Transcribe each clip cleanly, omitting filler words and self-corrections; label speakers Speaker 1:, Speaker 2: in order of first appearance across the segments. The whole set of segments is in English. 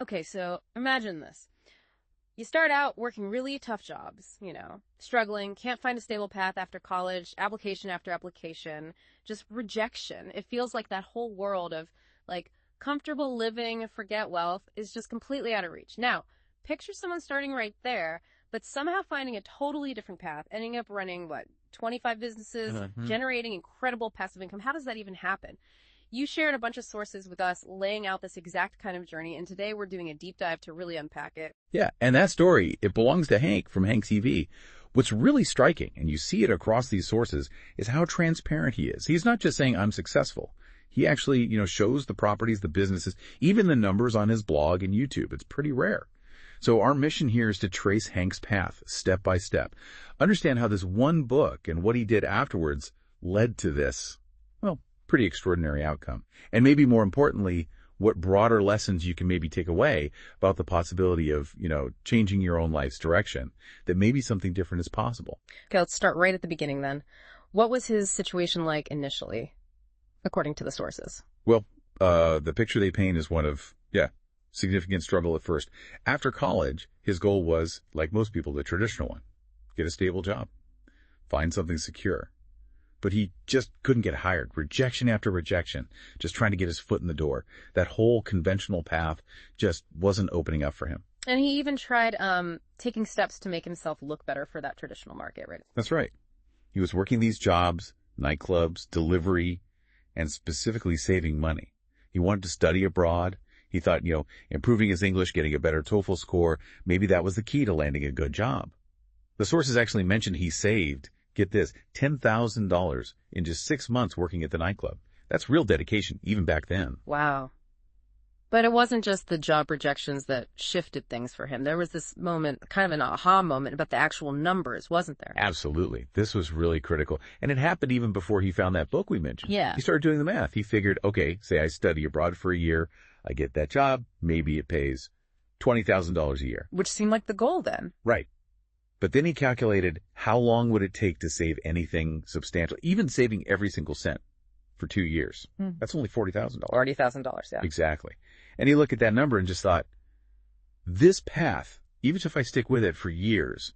Speaker 1: Okay, so imagine this. You start out working really tough jobs, struggling, can't find a stable path after college, application after application, just rejection. It feels like that whole world of like comfortable living, forget wealth is just completely out of reach. Now, picture someone starting right there, but somehow finding a totally different path, ending up running, 25 businesses, generating incredible passive income. How does that even happen? You shared a bunch of sources with us laying out this exact kind of journey, and today we're doing a deep dive to really unpack it.
Speaker 2: Yeah, and that story, it belongs to Hank from Hank's EV. What's really striking, and you see it across these sources, is how transparent he is. He's not just saying, I'm successful. He actually, shows the properties, the businesses, even the numbers on his blog and YouTube. It's pretty rare. So our mission here is to trace Hank's path step by step. Understand how this one book and what he did afterwards led to this, pretty extraordinary outcome. And maybe more importantly, what broader lessons you can maybe take away about the possibility of, changing your own life's direction, that maybe something different is possible.
Speaker 1: Okay, let's start right at the beginning then. What was his situation like initially, according to the sources?
Speaker 2: Well, the picture they paint is one of, significant struggle at first. After college, his goal was, like most people, the traditional one. Get a stable job. Find something secure. But he just couldn't get hired. Rejection after rejection, just trying to get his foot in the door. That whole conventional path just wasn't opening up for him.
Speaker 1: And he even tried taking steps to make himself look better for that traditional market, right?
Speaker 2: That's right. He was working these jobs, nightclubs, delivery, and specifically saving money. He wanted to study abroad. He thought, improving his English, getting a better TOEFL score, maybe that was the key to landing a good job. The sources actually mentioned he saved, get this, $10,000 in just 6 months working at the nightclub. That's real dedication, even back then.
Speaker 1: Wow. But it wasn't just the job rejections that shifted things for him. There was this moment, kind of an aha moment about the actual numbers, wasn't there?
Speaker 2: Absolutely. This was really critical. And it happened even before he found that book we mentioned.
Speaker 1: Yeah.
Speaker 2: He started doing the math. He figured, okay, say I study abroad for a year, I get that job, maybe it pays $20,000 a year.
Speaker 1: Which seemed like the goal then.
Speaker 2: Right. But then he calculated how long would it take to save anything substantial, even saving every single cent for 2 years. That's only $40,000.
Speaker 1: $40,000, yeah.
Speaker 2: Exactly. And he looked at that number and just thought, this path, even if I stick with it for years,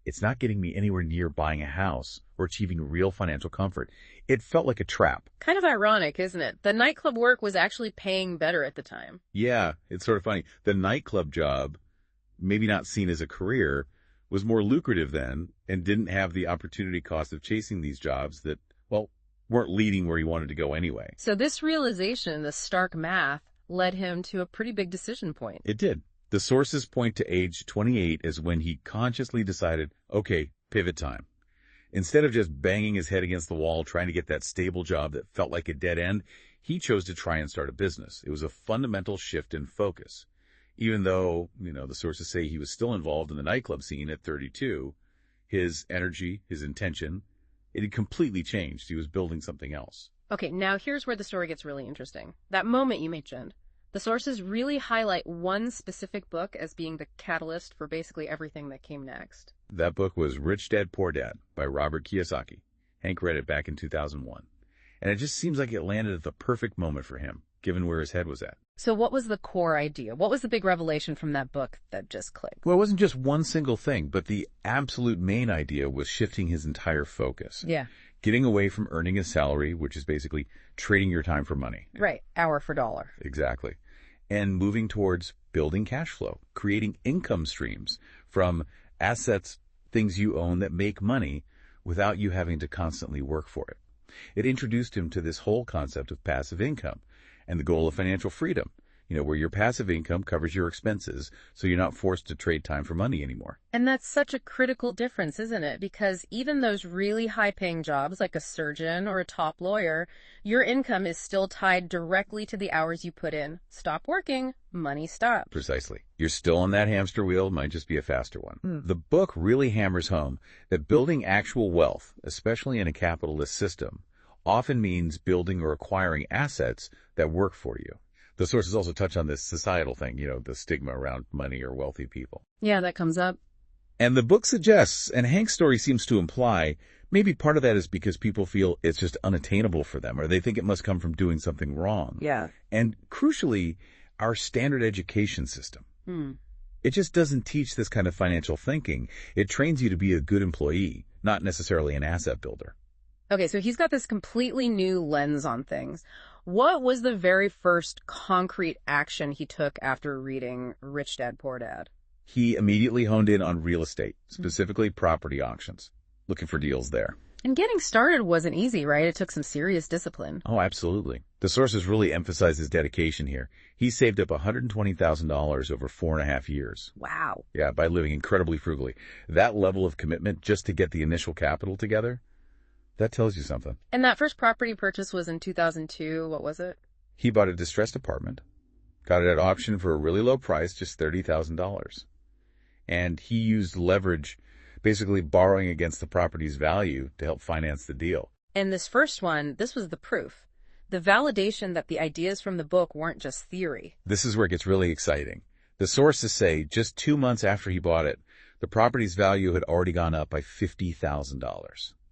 Speaker 2: it's not getting me anywhere near buying a house or achieving real financial comfort. It felt like a trap.
Speaker 1: Kind of ironic, isn't it? The nightclub work was actually paying better at the time.
Speaker 2: Yeah, it's sort of funny. The nightclub job, maybe not seen as a career, was more lucrative then and didn't have the opportunity cost of chasing these jobs that, weren't leading where he wanted to go anyway.
Speaker 1: So this realization, the stark math, led him to a pretty big decision point.
Speaker 2: It did. The sources point to age 28 as when he consciously decided, okay, pivot time. Instead of just banging his head against the wall trying to get that stable job that felt like a dead end, he chose to try and start a business. It was a fundamental shift in focus. Even though, the sources say he was still involved in the nightclub scene at 32, his energy, his intention, it had completely changed. He was building something else.
Speaker 1: Okay, now here's where the story gets really interesting. That moment you mentioned, the sources really highlight one specific book as being the catalyst for basically everything that came next.
Speaker 2: That book was Rich Dad, Poor Dad by Robert Kiyosaki. Hank read it back in 2001. And it just seems like it landed at the perfect moment for him, given where his head was at.
Speaker 1: So what was the core idea? What was the big revelation from that book that just clicked?
Speaker 2: Well, it wasn't just one single thing, but the absolute main idea was shifting his entire focus.
Speaker 1: Yeah.
Speaker 2: Getting away from earning a salary, which is basically trading your time for money.
Speaker 1: Right. Hour for dollar.
Speaker 2: Exactly. And moving towards building cash flow, creating income streams from assets, things you own that make money without you having to constantly work for it. It introduced him to this whole concept of passive income and the goal of financial freedom, where your passive income covers your expenses, so you're not forced to trade time for money anymore.
Speaker 1: And that's such a critical difference, isn't it? Because even those really high-paying jobs like a surgeon or a top lawyer, your income is still tied directly to the hours you put in. Stop working, money stops.
Speaker 2: Precisely. You're still on that hamster wheel, might just be a faster one. The book really hammers home that building actual wealth, especially in a capitalist system, often means building or acquiring assets that work for you. The sources also touch on this societal thing, the stigma around money or wealthy people.
Speaker 1: Yeah, that comes up.
Speaker 2: And the book suggests, and Hank's story seems to imply, maybe part of that is because people feel it's just unattainable for them, or they think it must come from doing something wrong.
Speaker 1: Yeah.
Speaker 2: And crucially, our standard education system.
Speaker 1: Hmm.
Speaker 2: It just doesn't teach this kind of financial thinking. It trains you to be a good employee, not necessarily an asset builder.
Speaker 1: Okay, so he's got this completely new lens on things. What was the very first concrete action he took after reading Rich Dad, Poor Dad?
Speaker 2: He immediately honed in on real estate, specifically property auctions, looking for deals there.
Speaker 1: And getting started wasn't easy, right? It took some serious discipline.
Speaker 2: Oh, absolutely. The sources really emphasize his dedication here. He saved up $120,000 over 4.5 years.
Speaker 1: Wow.
Speaker 2: Yeah, by living incredibly frugally. That level of commitment just to get the initial capital together, that tells you something.
Speaker 1: And that first property purchase was in 2002. What was it?
Speaker 2: He bought a distressed apartment, got it at auction for a really low price, just $30,000. And he used leverage, basically borrowing against the property's value to help finance the deal.
Speaker 1: And this first one, this was the proof. The validation that the ideas from the book weren't just theory.
Speaker 2: This is where it gets really exciting. The sources say just 2 months after he bought it, the property's value had already gone up by $50,000.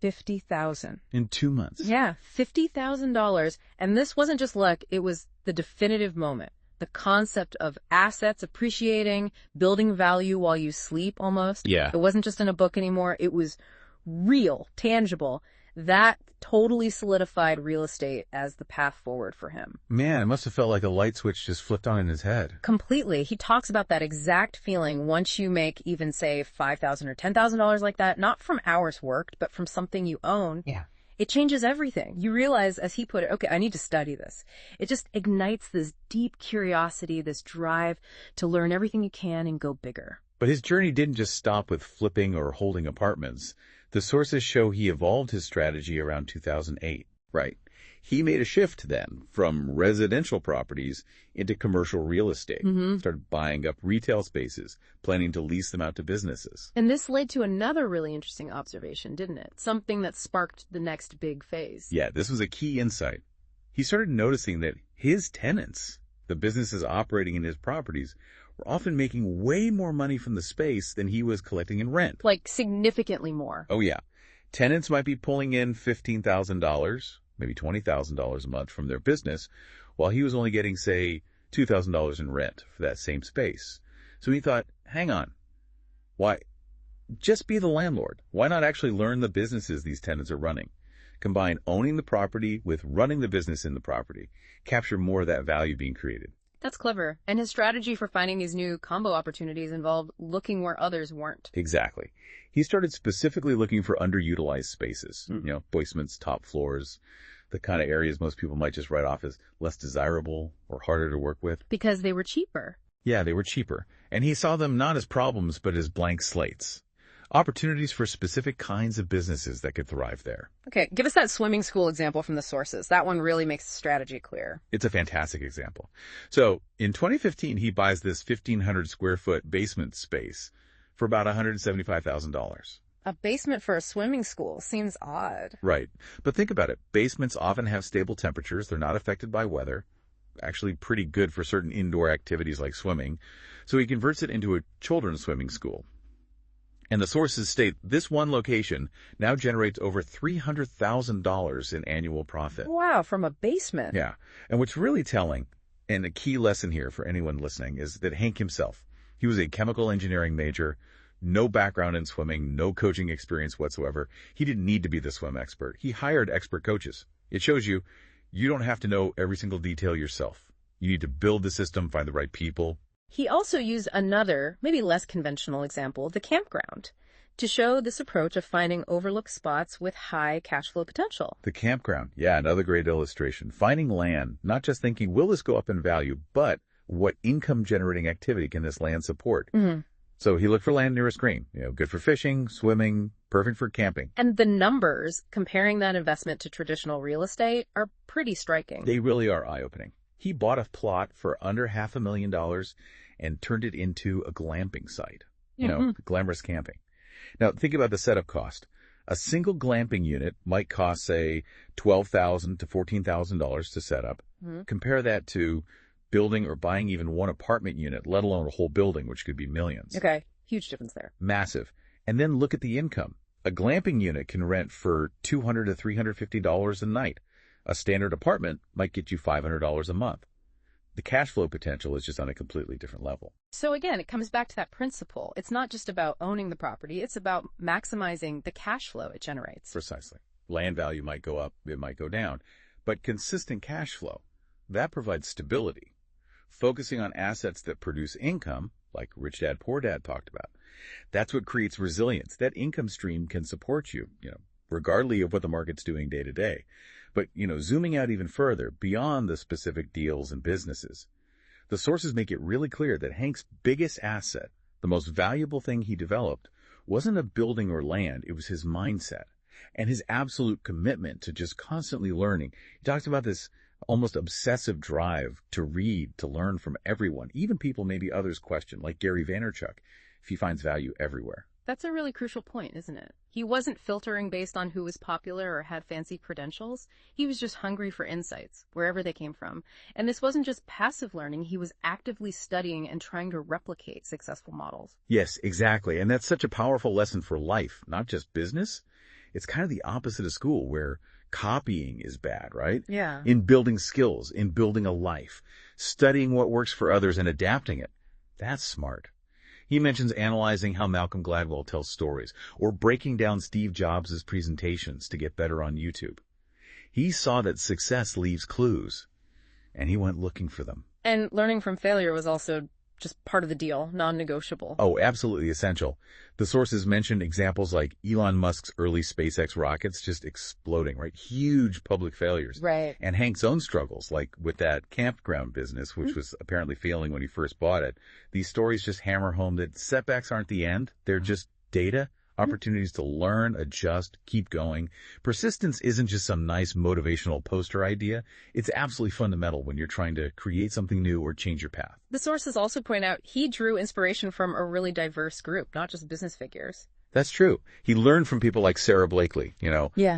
Speaker 1: $50,000.
Speaker 2: In 2 months.
Speaker 1: Yeah, $50,000. And this wasn't just luck, it was the definitive moment. The concept of assets appreciating, building value while you sleep almost.
Speaker 2: Yeah.
Speaker 1: It wasn't just in a book anymore. It was real, tangible. That totally solidified real estate as the path forward for him.
Speaker 2: Man, it must have felt like a light switch just flipped on in his head.
Speaker 1: Completely. He talks about that exact feeling once you make even, say, $5,000 or $10,000 like that, not from hours worked, but from something you own.
Speaker 2: Yeah.
Speaker 1: It changes everything. You realize, as he put it, okay, I need to study this. It just ignites this deep curiosity, this drive to learn everything you can and go bigger.
Speaker 2: But his journey didn't just stop with flipping or holding apartments. The sources show he evolved his strategy around 2008. Right. He made a shift then from residential properties into commercial real estate. Started buying up retail spaces, planning to lease them out to businesses.
Speaker 1: And this led to another really interesting observation, didn't it? Something that sparked the next big phase.
Speaker 2: Yeah, this was a key insight. He started noticing that his tenants, the businesses operating in his properties, were often making way more money from the space than he was collecting in rent.
Speaker 1: Like significantly more.
Speaker 2: Oh, yeah. Tenants might be pulling in $15,000, maybe $20,000 a month from their business, while he was only getting, say, $2,000 in rent for that same space. So he thought, hang on, why, just be the landlord. Why not actually learn the businesses these tenants are running? Combine owning the property with running the business in the property. Capture more of that value being created.
Speaker 1: That's clever. And his strategy for finding these new combo opportunities involved looking where others weren't.
Speaker 2: Exactly. He started specifically looking for underutilized spaces, basements, top floors, the kind of areas most people might just write off as less desirable or harder to work with.
Speaker 1: Because they were cheaper.
Speaker 2: Yeah, they were cheaper. And he saw them not as problems, but as blank slates. Opportunities for specific kinds of businesses that could thrive there.
Speaker 1: Okay, give us that swimming school example from the sources. That one really makes the strategy clear.
Speaker 2: It's a fantastic example. So in 2015, he buys this 1,500 square foot basement space for about $175,000.
Speaker 1: A basement for a swimming school seems odd.
Speaker 2: Right. But think about it. Basements often have stable temperatures. They're not affected by weather. Actually pretty good for certain indoor activities like swimming. So he converts it into a children's swimming school. And the sources state this one location now generates over $300,000 in annual profit.
Speaker 1: Wow, from a basement.
Speaker 2: Yeah. And what's really telling, and a key lesson here for anyone listening, is that Hank himself, he was a chemical engineering major, no background in swimming, no coaching experience whatsoever. He didn't need to be the swim expert. He hired expert coaches. It shows you don't have to know every single detail yourself. You need to build the system, find the right people.
Speaker 1: He also used another, maybe less conventional example, the campground, to show this approach of finding overlooked spots with high cash flow potential.
Speaker 2: The campground, yeah, another great illustration. Finding land, not just thinking, will this go up in value, but what income-generating activity can this land support? So he looked for land nearest green, good for fishing, swimming, perfect for camping.
Speaker 1: And the numbers, comparing that investment to traditional real estate, are pretty striking.
Speaker 2: They really are eye-opening. He bought a plot for under $500,000 and turned it into a glamping site, glamorous camping. Now, think about the setup cost. A single glamping unit might cost, say, $12,000 to $14,000 to set up. Compare that to building or buying even one apartment unit, let alone a whole building, which could be millions.
Speaker 1: Okay, huge difference there.
Speaker 2: Massive. And then look at the income. A glamping unit can rent for $200 to $350 a night. A standard apartment might get you $500 a month. The cash flow potential is just on a completely different level.
Speaker 1: So again, it comes back to that principle. It's not just about owning the property, it's about maximizing the cash flow it generates.
Speaker 2: Precisely. Land value might go up, it might go down, but consistent cash flow, that provides stability. Focusing on assets that produce income, like Rich Dad Poor Dad talked about, that's what creates resilience. That income stream can support you, regardless of what the market's doing day to day. But, zooming out even further, beyond the specific deals and businesses, the sources make it really clear that Hank's biggest asset, the most valuable thing he developed, wasn't a building or land, it was his mindset and his absolute commitment to just constantly learning. He talks about this almost obsessive drive to read, to learn from everyone, even people maybe others question, like Gary Vaynerchuk, if he finds value everywhere.
Speaker 1: That's a really crucial point, isn't it? He wasn't filtering based on who was popular or had fancy credentials. He was just hungry for insights, wherever they came from. And this wasn't just passive learning. He was actively studying and trying to replicate successful models.
Speaker 2: Yes, exactly. And that's such a powerful lesson for life, not just business. It's kind of the opposite of school, where copying is bad, right?
Speaker 1: Yeah.
Speaker 2: In building skills, in building a life, studying what works for others and adapting it. That's smart. He mentions analyzing how Malcolm Gladwell tells stories, or breaking down Steve Jobs' presentations to get better on YouTube. He saw that success leaves clues, and he went looking for them.
Speaker 1: And learning from failure was also just part of the deal, non-negotiable.
Speaker 2: Oh, absolutely essential. The sources mentioned examples like Elon Musk's early SpaceX rockets just exploding, right? Huge public failures.
Speaker 1: Right.
Speaker 2: And Hank's own struggles, like with that campground business, which was apparently failing when he first bought it. These stories just hammer home that setbacks aren't the end. They're just data, opportunities to learn, adjust, keep going. Persistence isn't just some nice motivational poster idea. It's absolutely fundamental when you're trying to create something new or change your path.
Speaker 1: The sources also point out he drew inspiration from a really diverse group, not just business figures.
Speaker 2: That's true. He learned from people like Sarah Blakely, the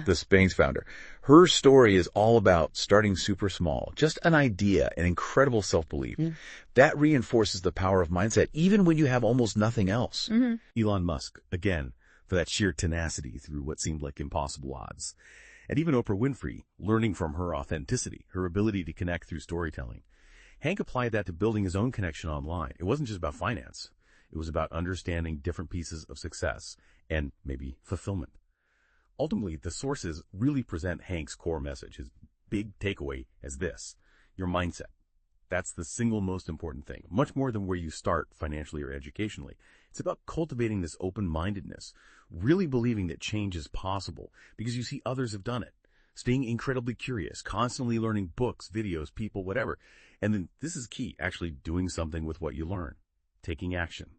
Speaker 2: Spanx founder. Her story is all about starting super small, just an idea, an incredible self-belief. That reinforces the power of mindset, even when you have almost nothing else.
Speaker 3: Elon Musk, again, for that sheer tenacity through what seemed like impossible odds. And even Oprah Winfrey, learning from her authenticity, her ability to connect through storytelling. Hank applied that to building his own connection online. It wasn't just about finance. It was about understanding different pieces of success and maybe fulfillment. Ultimately, the sources really present Hank's core message, his big takeaway, as this: your mindset. That's the single most important thing, much more than where you start financially or educationally. It's about cultivating this open-mindedness, really believing that change is possible because you see others have done it, staying incredibly curious, constantly learning books, videos, people, whatever. And then this is key, actually doing something with what you learn, taking action.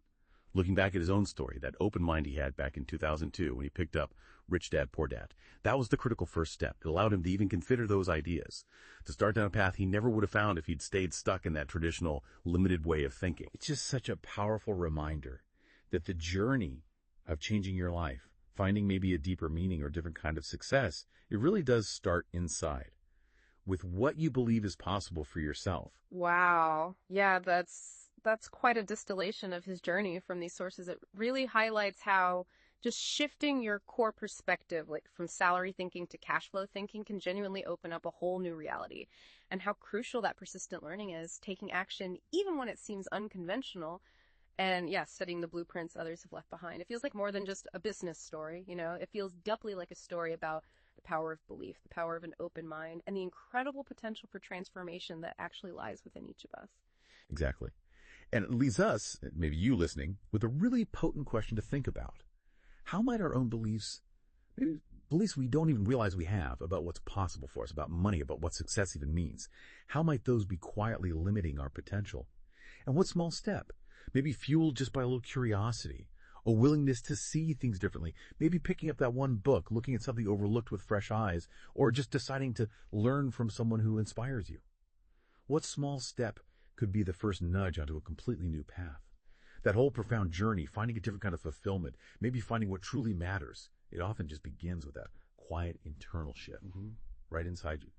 Speaker 3: Looking back at his own story, that open mind he had back in 2002 when he picked up Rich Dad, Poor Dad, that was the critical first step. It allowed him to even consider those ideas, to start down a path he never would have found if he'd stayed stuck in that traditional, limited way of thinking.
Speaker 2: It's just such a powerful reminder that the journey of changing your life, finding maybe a deeper meaning or different kind of success, it really does start inside, with what you believe is possible for yourself.
Speaker 1: Wow. Yeah, that's quite a distillation of his journey from these sources. It really highlights how just shifting your core perspective, like from salary thinking to cash flow thinking, can genuinely open up a whole new reality, and how crucial that persistent learning is, taking action even when it seems unconventional, and studying the blueprints others have left behind. It feels like more than just a business story, it feels doubly like a story about the power of belief, the power of an open mind, and the incredible potential for transformation that actually lies within each of us.
Speaker 2: Exactly. And it leaves us, maybe you listening, with a really potent question to think about. How might our own beliefs, maybe beliefs we don't even realize we have about what's possible for us, about money, about what success even means, how might those be quietly limiting our potential? And what small step, maybe fueled just by a little curiosity, a willingness to see things differently, maybe picking up that one book, looking at something overlooked with fresh eyes, or just deciding to learn from someone who inspires you? What small step could be the first nudge onto a completely new path? That whole profound journey, finding a different kind of fulfillment, maybe finding what truly matters, it often just begins with that quiet internal shift right inside you.